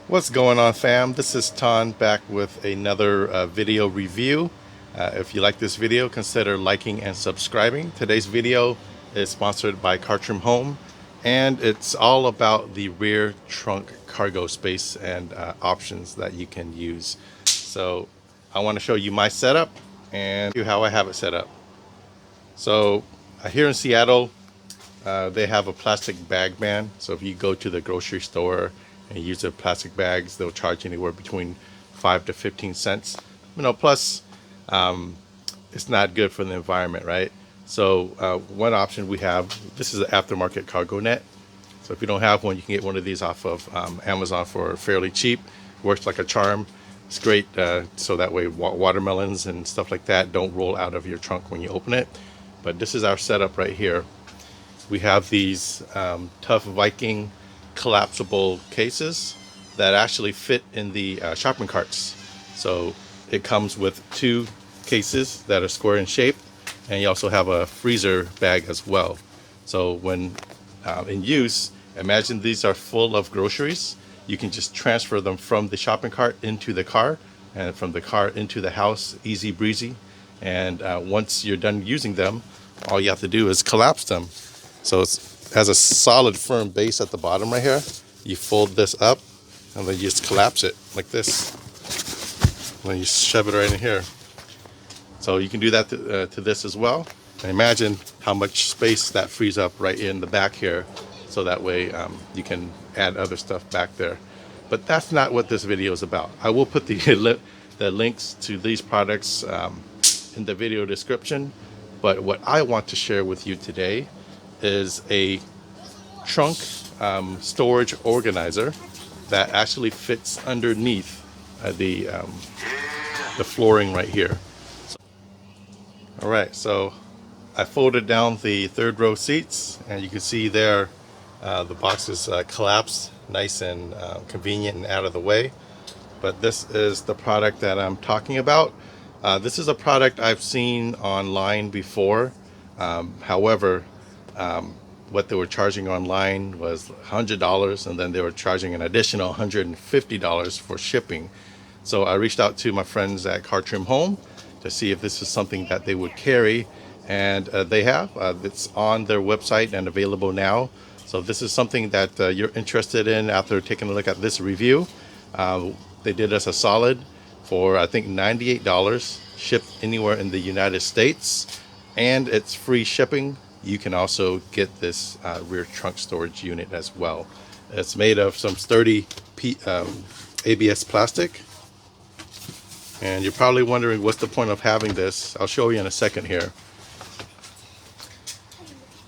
What's going on, fam? This is Tan back with another video review. If you like this video, consider liking and subscribing. Today's video is sponsored by CarTrimHome, and it's all about the rear trunk cargo space and options that you can use. So I want to show you my setup and how I have it set up. So here in Seattle, they have a plastic bag ban. So if you go to the grocery store and use their plastic bags, they'll charge anywhere between 5 to 15 cents. Plus it's not good for the environment, right? So one option we have, this is an aftermarket cargo net. So if you don't have one, you can get one of these off of Amazon for fairly cheap. Works like a charm. It's great, so that way watermelons and stuff like that don't roll out of your trunk when you open it. But this is our setup right here. We have these Tuff Viking collapsible cases that actually fit in the shopping carts. So it comes with two cases that are square in shape, and you also have a freezer bag as well. So when in use, imagine these are full of groceries. You can just transfer them from the shopping cart into the car, and from the car into the house, easy breezy. And once you're done using them, all you have to do is collapse them. So it has a solid firm base at the bottom right here. You fold this up and then you just collapse it like this. And then you shove it right in here. So you can do that to this as well. And imagine how much space that frees up right in the back here. So that way you can add other stuff back there. But that's not what this video is about. I will put the links to these products in the video description. But what I want to share with you today is a trunk storage organizer that actually fits underneath the flooring right here. All right, so I folded down the third row seats, and you can see there the box is collapsed, nice and convenient and out of the way. But this is the product that I'm talking about. This is a product I've seen online before. However, what they were charging online was $100, and then they were charging an additional $150 for shipping. So I reached out to my friends at CarTrimHome to see if this is something that they would carry, and they have. It's on their website and available now. So if this is something that you're interested in after taking a look at this review, they did us a solid for I think $98, shipped anywhere in the United States, and it's free shipping. You can also get this rear trunk storage unit as well. It's made of some sturdy ABS plastic. And you're probably wondering what's the point of having this. I'll show you in a second here.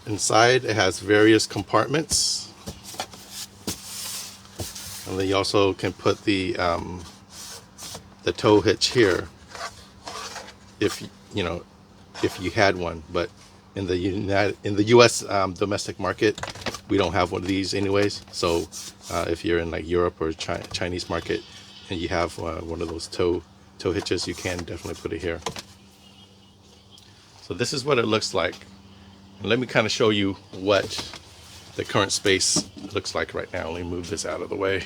Inside it has various compartments. And then you also can put the tow hitch here if you had one. But in the U.S. Domestic market, we don't have one of these anyways. So if you're in like Europe or Chinese market and you have one of those tow hitches, you can definitely put it here. So this is what it looks like. And let me kind of show you what the current space looks like right now. Let me move this out of the way.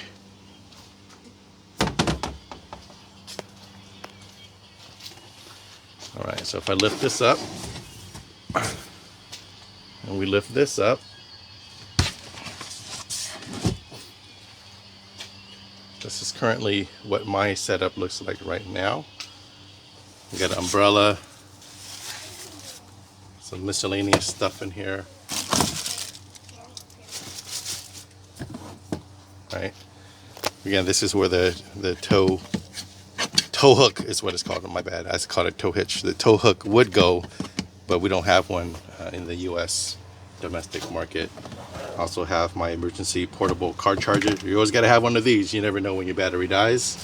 All right, so if I lift this up, and we lift this up, this is currently what my setup looks like right now. We got an umbrella, some miscellaneous stuff in here. Right. Again, this is where the tow hook is what it's called. My bad. I called it tow hitch. The tow hook would go, but we don't have one in the U.S. domestic market. Also have my emergency portable car charger. You always got to have one of these. You never know when your battery dies.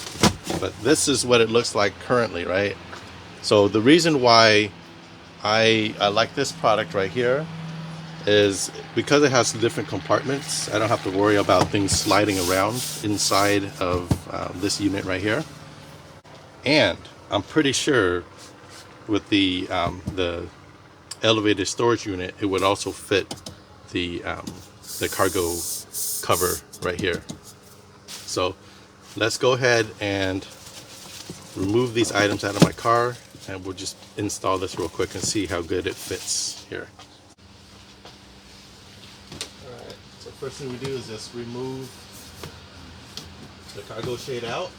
But this is what it looks like currently, right? So the reason why I like this product right here is because it has different compartments. I don't have to worry about things sliding around inside of this unit right here. And I'm pretty sure with the elevated storage unit, it would also fit the cargo cover right here. So let's go ahead and remove these items out of my car, and we'll just install this real quick and see how good it fits here. Alright, so first thing we do is just remove the cargo shade out.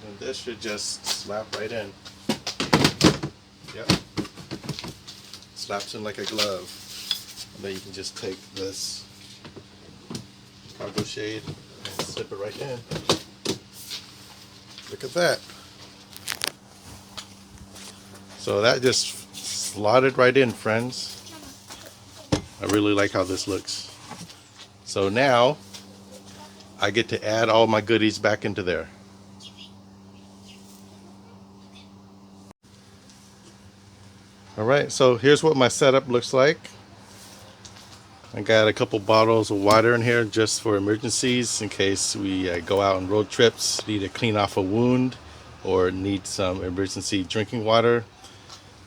And this should just slap right in. Yep. Slaps in like a glove. And then you can just take this cargo shade and slip it right in. Look at that. So that just slotted right in, friends. I really like how this looks. So now I get to add all my goodies back into there. Alright, so here's what my setup looks like. I got a couple bottles of water in here just for emergencies, in case we go out on road trips, need to clean off a wound, or need some emergency drinking water.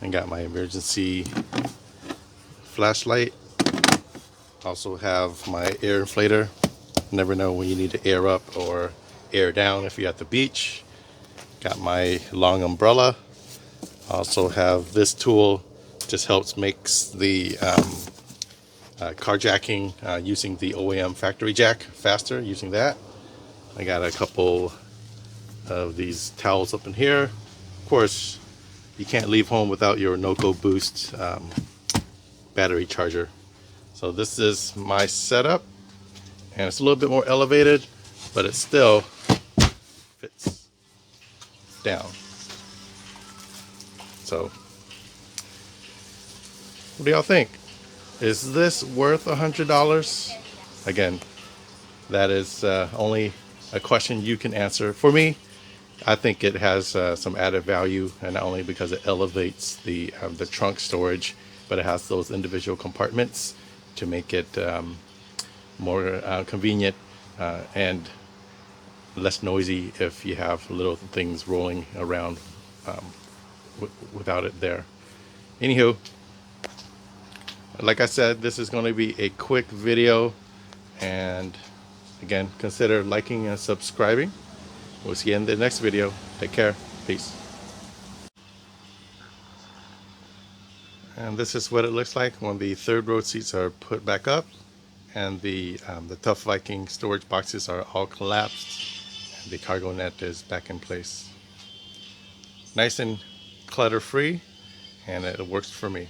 I got my emergency flashlight. Also have my air inflator. Never know when you need to air up or air down if you're at the beach. Got my long umbrella. Also have this tool, just helps makes the carjacking using the OEM factory jack faster using that. I got a couple of these towels up in here. Of course, you can't leave home without your Noco Boost battery charger. So this is my setup, and it's a little bit more elevated, but it still fits down. So what do y'all think? Is this worth $100? Again, that is only a question you can answer. For me, I think it has some added value, and not only because it elevates the trunk storage, but it has those individual compartments to make it more convenient and less noisy if you have little things rolling around without it there. Anywho, like I said, this is going to be a quick video, and again, consider liking and subscribing. We'll see you in the next video. Take care. Peace. And this is what it looks like when the third row seats are put back up, and the Tuff Viking storage boxes are all collapsed, and the cargo net is back in place. Nice and clutter free, and it works for me.